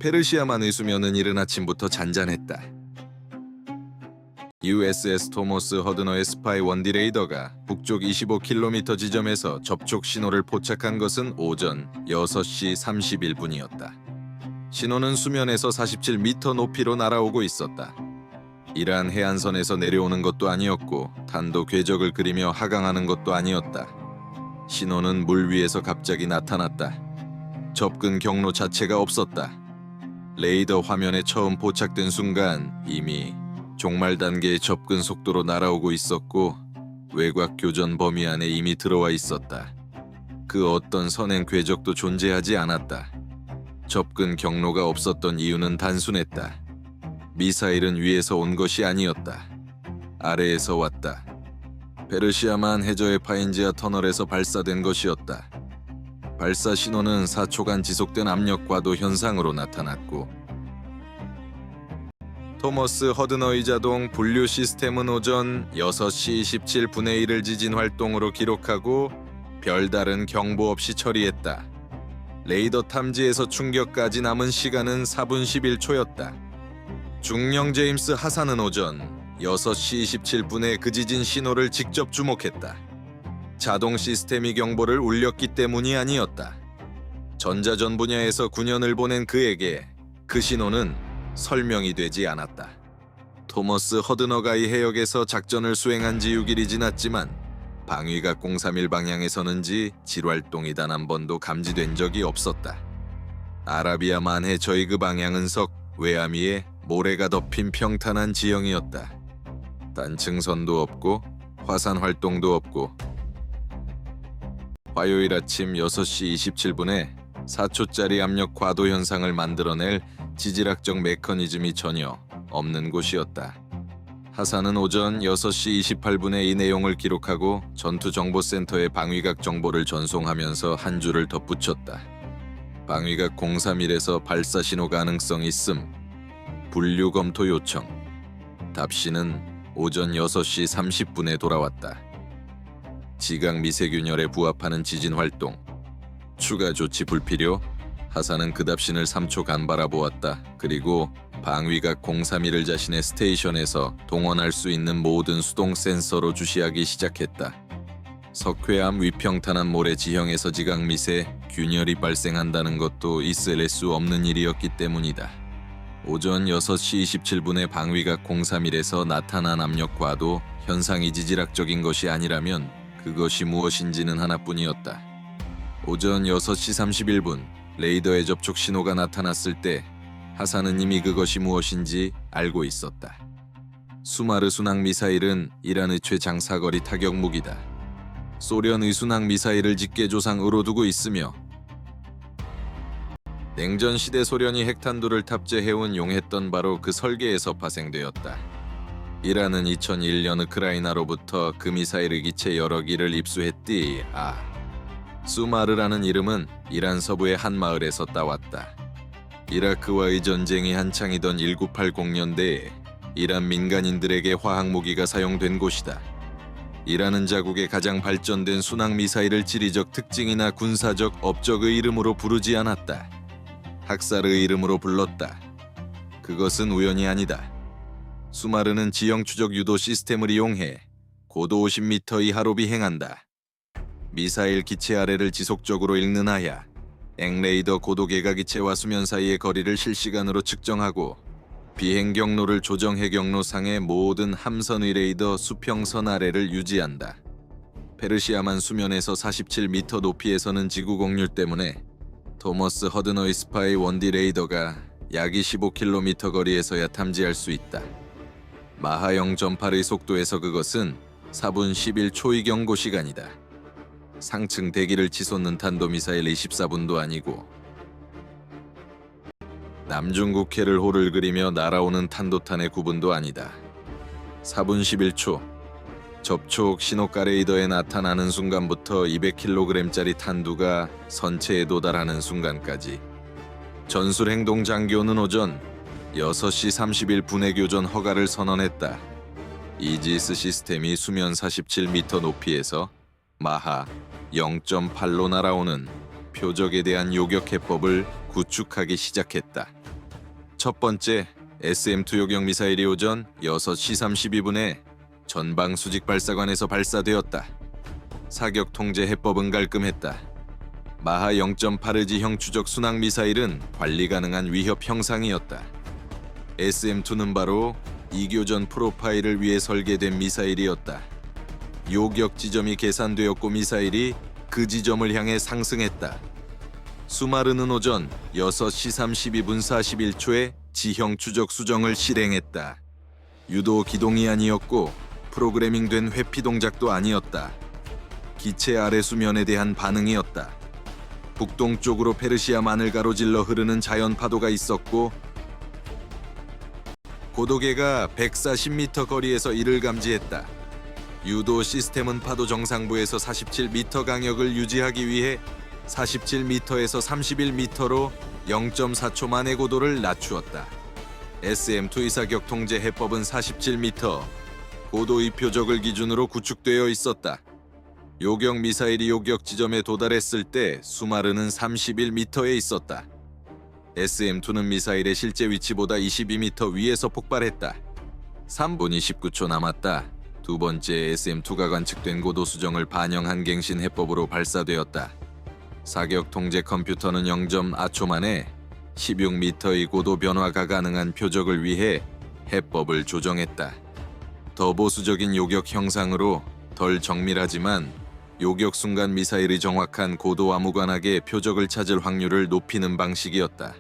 페르시아만의 수면은 이른 아침부터 잔잔했다. USS 토머스 허드너의 스파이 원디 레이더가 북쪽 25km 지점에서 접촉 신호를 포착한 것은 오전 6시 31분이었다. 신호는 수면에서 47m 높이로 날아오고 있었다. 이란 해안선에서 내려오는 것도 아니었고 탄도 궤적을 그리며 하강하는 것도 아니었다. 신호는 물 위에서 갑자기 나타났다. 접근 경로 자체가 없었다. 레이더 화면에 처음 포착된 순간 이미 종말 단계의 접근 속도로 날아오고 있었고 외곽 교전 범위 안에 이미 들어와 있었다. 그 어떤 선행 궤적도 존재하지 않았다. 접근 경로가 없었던 이유는 단순했다. 미사일은 위에서 온 것이 아니었다. 아래에서 왔다. 페르시아만 해저의 파인지아 터널에서 발사된 것이었다. 발사 신호는 4초간 지속된 압력 과도 현상으로 나타났고 토머스 허드너의 자동 분류 시스템은 오전 6시 17분의 1을 지진 활동으로 기록하고 별다른 경보 없이 처리했다. 레이더 탐지에서 충격까지 남은 시간은 4분 11초였다. 중령 제임스 하산은 오전 6시 27분에 그 지진 신호를 직접 주목했다. 자동 시스템이 경보를 울렸기 때문이 아니었다. 전자전 분야에서 9년을 보낸 그에게 그 신호는 설명이 되지 않았다. 토머스 허드너가 이 해역에서 작전을 수행한 지 6일이 지났지만 방위각 031 방향에서는지 질활동이 단 한 번도 감지된 적이 없었다. 아라비아 만해저의 그 방향은 석 외암위에 모래가 덮인 평탄한 지형이었다. 단층선도 없고 화산 활동도 없고 화요일 아침 6시 27분에 4초짜리 압력 과도 현상을 만들어낼 지질학적 메커니즘이 전혀 없는 곳이었다. 하산은 오전 6시 28분에 이 내용을 기록하고 전투정보센터에 방위각 정보를 전송하면서 한 줄을 덧붙였다. 방위각 031에서 발사 신호 가능성 있음. 분류 검토 요청. 답신은 오전 6시 30분에 돌아왔다. 지각 미세균열에 부합하는 지진 활동. 추가 조치 불필요. 하산은 그 답신을 3초간 바라보았다. 그리고 방위각 031을 자신의 스테이션에서 동원할 수 있는 모든 수동 센서로 주시하기 시작했다. 석회암 위평탄한 모래 지형에서 지각 미세 균열이 발생한다는 것도 있을 수 없는 일이었기 때문이다. 오전 6시 27분에 방위각 031에서 나타난 압력과도 현상이 지질학적인 것이 아니라면 그것이 무엇인지는 하나뿐이었다. 오전 6시 31분 레이더의 접촉 신호가 나타났을 때 하산은 이미 그것이 무엇인지 알고 있었다. 수마르 순항 미사일은 이란의 최장사거리 타격 무기다. 소련의 순항 미사일을 직계조상으로 두고 있으며 냉전 시대 소련이 핵탄두를 탑재해온 용했던 바로 그 설계에서 파생되었다. 이란은 2001년 우크라이나로부터 그 미사일의 기체 여러 기를 입수했디. 수마르라는 이름은 이란 서부의 한 마을에서 따왔다. 이라크와의 전쟁이 한창이던 1980년대에 이란 민간인들에게 화학무기가 사용된 곳이다. 이란은 자국의 가장 발전된 순항 미사일을 지리적 특징이나 군사적 업적의 이름으로 부르지 않았다. 학살의 이름으로 불렀다. 그것은 우연이 아니다. 수마르는 지형 추적 유도 시스템을 이용해 고도 50m 이하로 비행한다. 미사일 기체 아래를 지속적으로 읽는 하야 앵레이더 고도 계가 기체와 수면 사이의 거리를 실시간으로 측정하고 비행 경로를 조정해 경로상의 모든 함선의 레이더 수평선 아래를 유지한다. 페르시아만 수면에서 47m 높이에서는 지구 공률 때문에 토머스 허드너의 스파이 원디 레이더가 약 25km 거리에서야 탐지할 수 있다. 마하 0.8의 속도에서 그것은 4분 11초의 경고 시간이다. 상층 대기를 치솟는 탄도미사일 24분도 아니고 남중국해를 호를 그리며 날아오는 탄도탄의 9분도 아니다. 4분 11초. 접촉 신호가 레이더에 나타나는 순간부터 200kg짜리 탄두가 선체에 도달하는 순간까지. 전술행동 장교는 오전 6시 31분에 교전 허가를 선언했다. 이지스 시스템이 수면 47m 높이에서 마하 0.8로 날아오는 표적에 대한 요격 해법을 구축하기 시작했다. 첫 번째 SM-2 요격 미사일이 오전 6시 32분에 전방 수직 발사관에서 발사되었다. 사격 통제 해법은 깔끔했다. 마하 0.8의지형 추적 순항 미사일은 관리 가능한 위협 형상이었다. SM-2는 바로 이교전 프로파일을 위해 설계된 미사일이었다. 요격 지점이 계산되었고 미사일이 그 지점을 향해 상승했다. 수마르는 오전 6시 32분 41초에 지형 추적 수정을 실행했다. 유도 기동이 아니었고 프로그래밍된 회피 동작도 아니었다. 기체 아래 수면에 대한 반응이었다. 북동쪽으로 페르시아만을 가로질러 흐르는 자연 파도가 있었고 고도계가 140m 거리에서 이를 감지했다. 유도 시스템은 파도 정상부에서 47m 강역을 유지하기 위해 47m에서 31m로 0.4초 만에 고도를 낮추었다. SM-2 사격 통제 해법은 47m, 고도의 표적을 기준으로 구축되어 있었다. 요격 미사일이 요격 지점에 도달했을 때 수마르는 31m에 있었다. SM-2는 미사일의 실제 위치보다 22m 위에서 폭발했다. 3분 29초 남았다. 두 번째 SM-2가 관측된 고도 수정을 반영한 갱신 해법으로 발사되었다. 사격 통제 컴퓨터는 0.4초 만에 16m의 고도 변화가 가능한 표적을 위해 해법을 조정했다. 더 보수적인 요격 형상으로 덜 정밀하지만 요격 순간 미사일의 정확한 고도와 무관하게 표적을 찾을 확률을 높이는 방식이었다.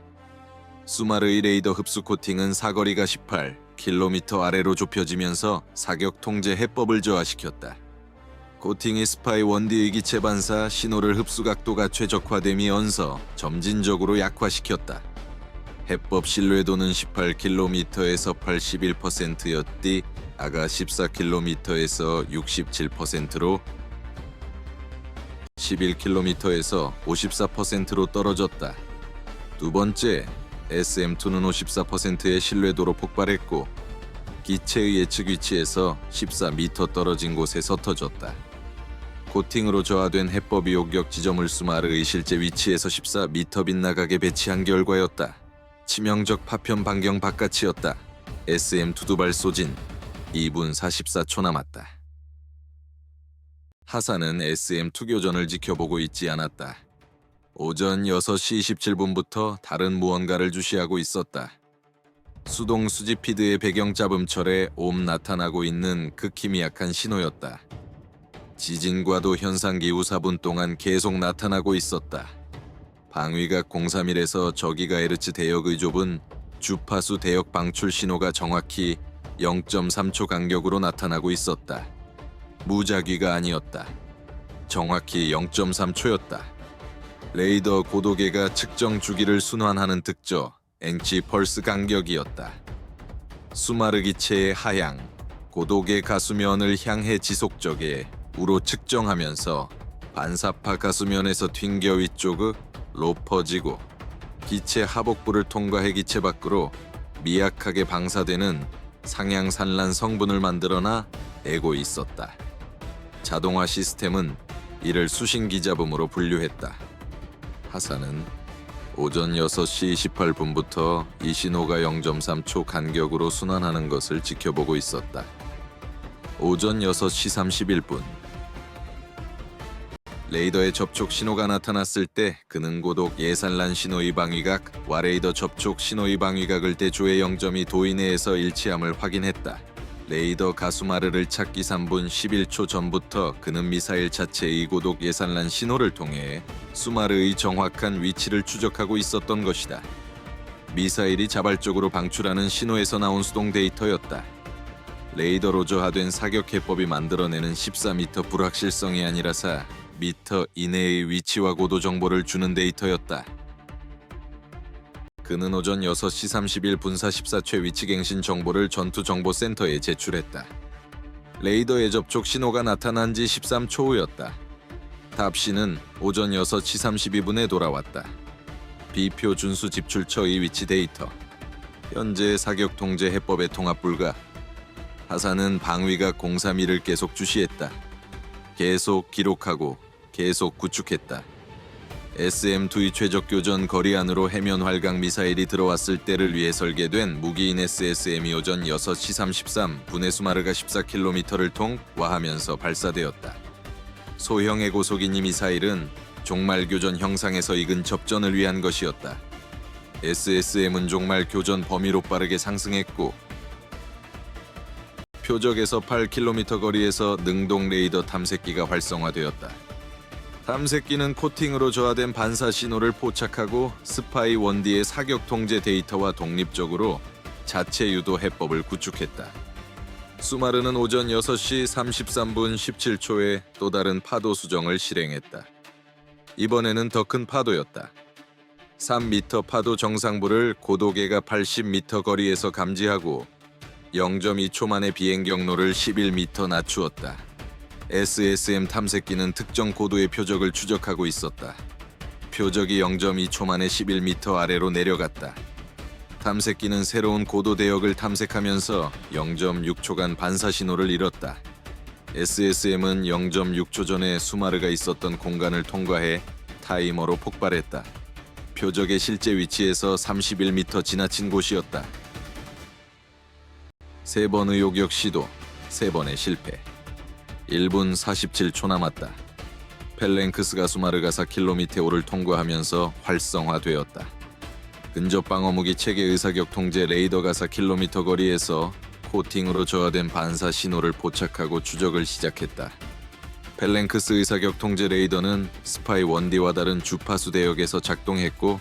수마르의 레이더 흡수 코팅은 사거리가 18km 아래로 좁혀지면서 사격 통제 해법을 저하시켰다. 코팅이 스파이 원디의 기체 반사 신호를 흡수 각도가 최적화되면서 점진적으로 약화시켰다. 해법 신뢰도는 18km에서 81%였디 아가 14km에서 67%로 11km에서 54%로 떨어졌다. 두 번째, SM-2는 54%의 신뢰도로 폭발했고 기체의 예측 위치에서 14m 떨어진 곳에서 터졌다. 코팅으로 저하된 해법이 요격 지점을 수마르의 실제 위치에서 14m 빗나가게 배치한 결과였다. 치명적 파편 반경 바깥이었다. SM-2 두발 소진 2분 44초 남았다. 하사는 SM-2 교전을 지켜보고 있지 않았다. 오전 6시 27분부터 다른 무언가를 주시하고 있었다. 수동 수직 피드의 배경 잡음철에 옴 나타나고 있는 극히 미약한 신호였다. 지진과도 현상기후 4분 동안 계속 나타나고 있었다. 방위각 031에서 저기가헤르츠 대역의 좁은 주파수 대역 방출 신호가 정확히 0.3초 간격으로 나타나고 있었다. 무작위가 아니었다. 정확히 0.3초였다. 레이더 고도계가 측정 주기를 순환하는 득저 엔치 펄스 간격이었다. 수마르 기체의 하향, 고도계 가수면을 향해 지속적에 우로 측정하면서 반사파 가수면에서 튕겨 위쪽으로 퍼지고 기체 하복부를 통과해 기체 밖으로 미약하게 방사되는 상향 산란 성분을 만들어나 내고 있었다. 자동화 시스템은 이를 수신기 잡음으로 분류했다. 하사는 오전 6시 28분부터 이 신호가 0.3초 간격으로 순환하는 것을 지켜보고 있었다. 오전 6시 31분 레이더의 접촉 신호가 나타났을 때 그는 고독 예산란 신호의 방위각, 와레이더 접촉 신호의 방위각을 대조해 0.2 도 이내에서 일치함을 확인했다. 레이더 가수마르를 찾기 3분 11초 전부터 그는 미사일 자체의 고독 예산란 신호를 통해 수마르의 정확한 위치를 추적하고 있었던 것이다. 미사일이 자발적으로 방출하는 신호에서 나온 수동 데이터였다. 레이더로 저하된 사격 해법이 만들어내는 14m 불확실성이 아니라사 미터 이내의 위치와 고도 정보를 주는 데이터였다. 그는 오전 6시 31분 44초 위치갱신 정보를 전투정보센터에 제출했다. 레이더의 접촉 신호가 나타난 지 13초 후였다. 답시는 오전 6시 32분에 돌아왔다. 비표 준수 집출처의 위치 데이터. 현재 사격 통제 해법의 통합 불가. 하사는 방위각 031을 계속 주시했다. 계속 기록하고 계속 구축했다. SM-2의 최적 교전 거리 안으로 해면 활강 미사일이 들어왔을 때를 위해 설계된 무기인 SSM이 오전 6시 33분에 수마르가 14km를 통과하면서 발사되었다. 소형의 고속인 이 미사일은 종말 교전 형상에서 익은 접전을 위한 것이었다. SSM은 종말 교전 범위로 빠르게 상승했고 표적에서 8km 거리에서 능동 레이더 탐색기가 활성화되었다. 탐색기는 코팅으로 저하된 반사 신호를 포착하고 스파이 원디의 사격 통제 데이터와 독립적으로 자체 유도 해법을 구축했다. 수마르는 오전 6시 33분 17초에 또 다른 파도 수정을 실행했다. 이번에는 더 큰 파도였다. 3m 파도 정상부를 고도계가 80m 거리에서 감지하고 0.2초 만에 비행 경로를 11m 낮추었다. SSM 탐색기는 특정 고도의 표적을 추적하고 있었다. 표적이 0.2초 만에 11m 아래로 내려갔다. 탐색기는 새로운 고도 대역을 탐색하면서 0.6초간 반사 신호를 잃었다. SSM은 0.6초 전에 수마르가 있었던 공간을 통과해 타이머로 폭발했다. 표적의 실제 위치에서 31m 지나친 곳이었다. 3번의 요격 시도, 3번의 실패. 1분 47초 남았다. 펠랭크스가 수마르가 4km를 통과하면서 활성화되었다. 근접 방어무기 체계 의사격 통제 레이더가 4km 거리에서 코팅으로 저하된 반사 신호를 포착하고 추적을 시작했다. 펠랭크스 의사격 통제 레이더는 스파이 원디와 다른 주파수 대역에서 작동했고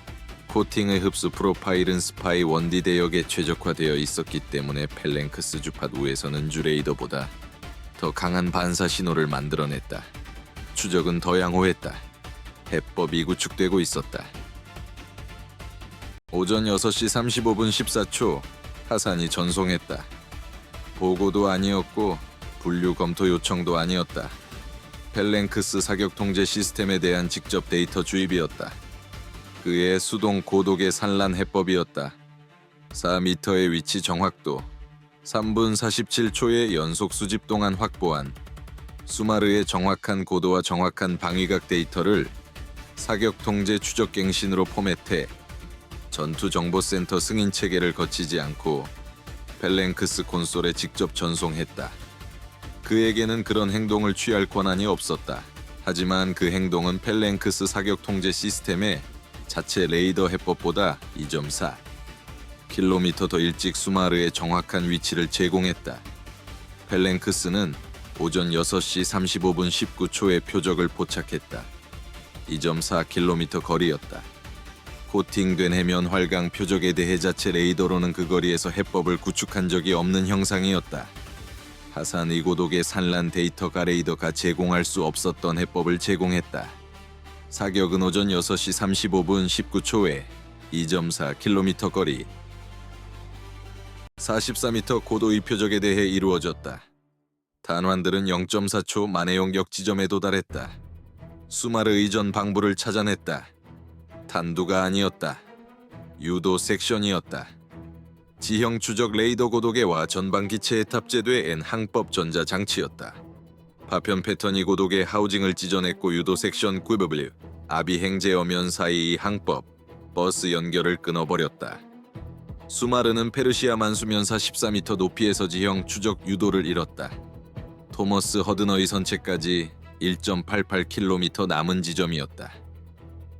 코팅의 흡수 프로파일은 스파이 원디 대역에 최적화되어 있었기 때문에 펠랭크스 주팟 우에서는 주 레이더보다 더 강한 반사 신호를 만들어냈다. 추적은 더 양호했다. 해법이 구축되고 있었다. 오전 6시 35분 14초 하산이 전송했다. 보고도 아니었고 분류 검토 요청도 아니었다. 펠랭크스 사격 통제 시스템에 대한 직접 데이터 주입이었다. 그의 수동 고도계 산란 해법이었다. 4m의 위치 정확도, 3분 47초의 연속 수집 동안 확보한 수마르의 정확한 고도와 정확한 방위각 데이터를 사격 통제 추적 갱신으로 포맷해 전투정보센터 승인 체계를 거치지 않고 펠랭크스 콘솔에 직접 전송했다. 그에게는 그런 행동을 취할 권한이 없었다. 하지만 그 행동은 펠랭크스 사격 통제 시스템의 자체 레이더 해법보다 2.4km 더 일찍 수마르의 정확한 위치를 제공했다. 펠랭크스는 오전 6시 35분 19초에 표적을 포착했다. 2.4km 거리였다. 코팅된 해면 활강 표적에 대해 자체 레이더로는 그 거리에서 해법을 구축한 적이 없는 형상이었다. 하산 이고독의 산란 데이터가 레이더가 제공할 수 없었던 해법을 제공했다. 사격은 오전 6시 35분 19초에 2.4km 거리 44m 고도의 표적에 대해 이루어졌다. 탄환들은 0.4초 만에 용격 지점에 도달했다. 수마르 의전 방부를 찾아냈다. 탄두가 아니었다. 유도 섹션이었다. 지형 추적 레이더 고도계와 전방 기체에 탑재된 항법 전자 장치였다. 파편 패턴이 고도계 하우징을 찢어냈고 유도 섹션 QW 아비행 제어면 사이의 항법 버스 연결을 끊어버렸다. 수마르는 페르시아 만수면사 14m 높이에서 지형 추적 유도를 잃었다. 토머스 허드너의 선체까지 1.88km 남은 지점이었다.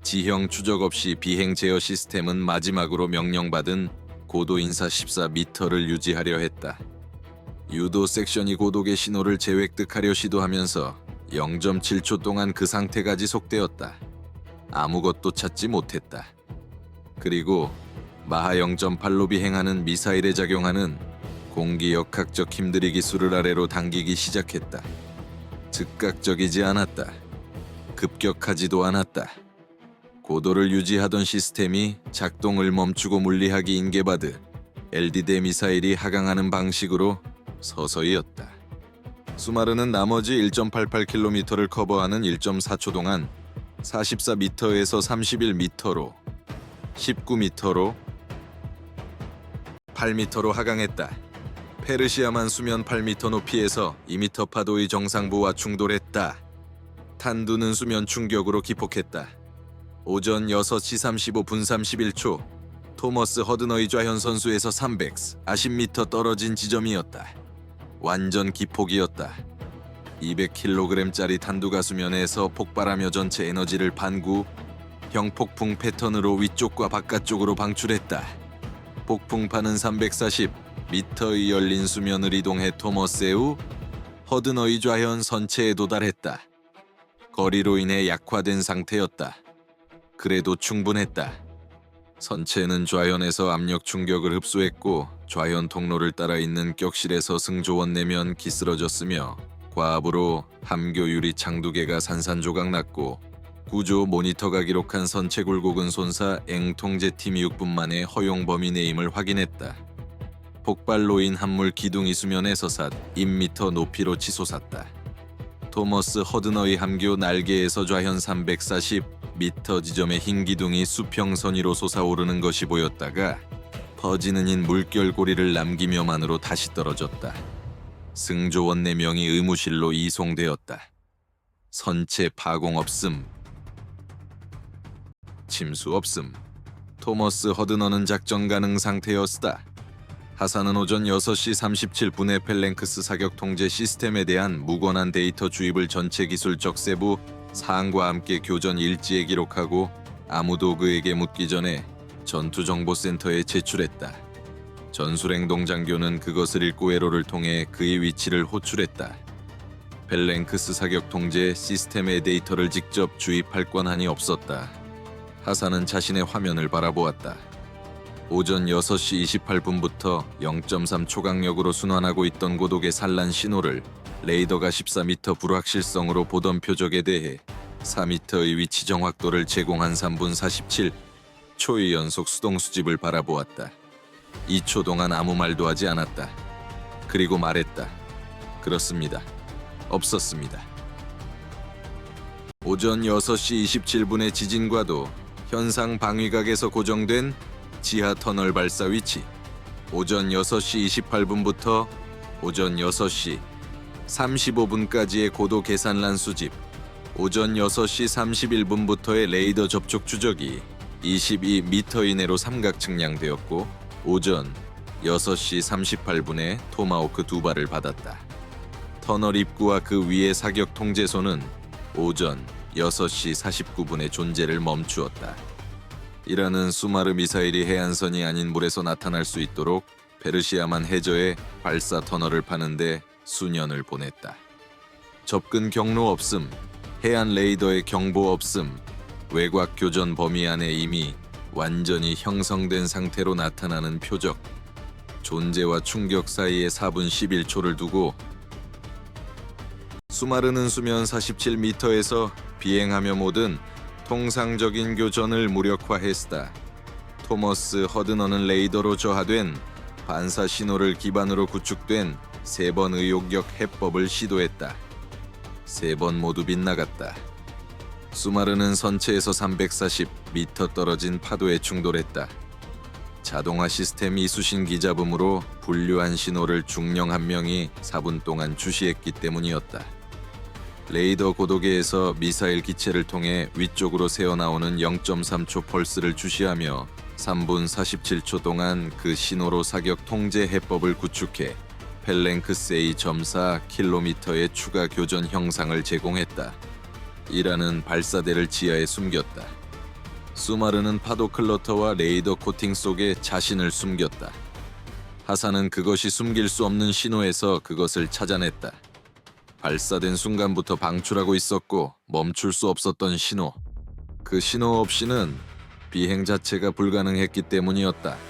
지형 추적 없이 비행 제어 시스템은 마지막으로 명령받은 고도 인사 14m를 유지하려 했다. 유도 섹션이 고도계 신호를 재획득하려 시도하면서 0.7초 동안 그 상태가 지속되었다. 아무것도 찾지 못했다. 그리고 마하 0.8로 비행하는 미사일에 작용하는 공기역학적 힘들이 기술을 아래로 당기기 시작했다. 즉각적이지 않았다. 급격하지도 않았다. 고도를 유지하던 시스템이 작동을 멈추고 물리학이 인계받은 LD대 미사일이 하강하는 방식으로 서서히였다. 수마르는 나머지 1.88km를 커버하는 1.4초 동안 44m에서 31m로 19m로 8m로 하강했다. 페르시아만 수면 8m 높이에서 2m 파도의 정상부와 충돌했다. 탄두는 수면 충격으로 기폭했다. 오전 6시 35분 31초 토머스 허드너이 좌현 선수에서 340m 떨어진 지점이었다. 완전 기폭이었다. 200kg짜리 탄두가수면에서 폭발하며 전체 에너지를 반구 형폭풍 패턴으로 위쪽과 바깥쪽으로 방출했다. 폭풍파는 340m의 열린 수면을 이동해 토머스의 후 허드너이 좌현 선체에 도달했다. 거리로 인해 약화된 상태였다. 그래도 충분했다. 선체는 좌현에서 압력 충격을 흡수했고 좌현 통로를 따라 있는 격실에서 승조원 내면 기스러졌으며 과압으로 함교 유리 창두개가 산산조각 났고 구조 모니터가 기록한 선체 굴곡은 손사 앵통제팀 6분 만에 허용 범위 내임을 확인했다. 폭발로 인 함물 기둥이 수면에서 삿 1m 높이로 치솟았다. 토머스 허드너의 함교 날개에서 좌현 340m 지점의 흰 기둥이 수평선위로 솟아오르는 것이 보였다가 퍼지는 흰 물결고리를 남기며만으로 다시 떨어졌다. 승조원 4명이 의무실로 이송되었다. 선체 파공 없음. 침수 없음. 토머스 허드너는 작전 가능 상태였다. 하사는 오전 6시 37분에 펠랭크스 사격 통제 시스템에 대한 무관한 데이터 주입을 전체 기술적 세부 사항과 함께 교전 일지에 기록하고 아무도 그에게 묻기 전에 전투정보센터에 제출했다. 전술행동 장교는 그것을 읽고 회로를 통해 그의 위치를 호출했다. 펠랭크스 사격 통제 시스템의 데이터를 직접 주입할 권한이 없었다. 하사는 자신의 화면을 바라보았다. 오전 6시 28분부터 0.3 초강력으로 순환하고 있던 고독의 산란 신호를 레이더가 14m 불확실성으로 보던 표적에 대해 4m의 위치 정확도를 제공한 3분 47초의 연속 수동 수집을 바라보았다. 2초 동안 아무 말도 하지 않았다. 그리고 말했다. 그렇습니다. 없었습니다. 오전 6시 27분의 지진과도 현상 방위각에서 고정된 지하 터널 발사 위치. 오전 6시 28분부터 오전 6시 35분까지의 고도 계산란 수집. 오전 6시 31분부터의 레이더 접촉 추적이 22m 이내로 삼각 측량되었고 오전 6시 38분에 토마호크 2발을 받았다. 터널 입구와 그 위의 사격 통제소는 오전 6시 49분에 존재를 멈추었다. 이라는 수마르 미사일이 해안선이 아닌 물에서 나타날 수 있도록 페르시아만 해저에 발사 터널을 파는데 수년을 보냈다. 접근 경로 없음, 해안 레이더의 경보 없음, 외곽 교전 범위 안에 이미 완전히 형성된 상태로 나타나는 표적, 존재와 충격 사이에 4분 11초를 두고 수마르는 수면 47m에서 비행하며 모든 통상적인 교전을 무력화했다. 토머스 허드너는 레이더로 저하된 반사 신호를 기반으로 구축된 3번 의욕격 해법을 시도했다. 3번 모두 빗나갔다. 수마르는 선체에서 340m 떨어진 파도에 충돌했다. 자동화 시스템 이수신 기잡음으로 분류한 신호를 중령 1명이 4분 동안 주시했기 때문이었다. 레이더 고도계에서 미사일 기체를 통해 위쪽으로 새어나오는 0.3초 펄스를 주시하며 3분 47초 동안 그 신호로 사격 통제 해법을 구축해 펠랭크스 A.4km의 추가 교전 형상을 제공했다. 이라는 발사대를 지하에 숨겼다. 수마르는 파도 클러터와 레이더 코팅 속에 자신을 숨겼다. 하사는 그것이 숨길 수 없는 신호에서 그것을 찾아냈다. 발사된 순간부터 방출하고 있었고 멈출 수 없었던 신호. 그 신호 없이는 비행 자체가 불가능했기 때문이었다.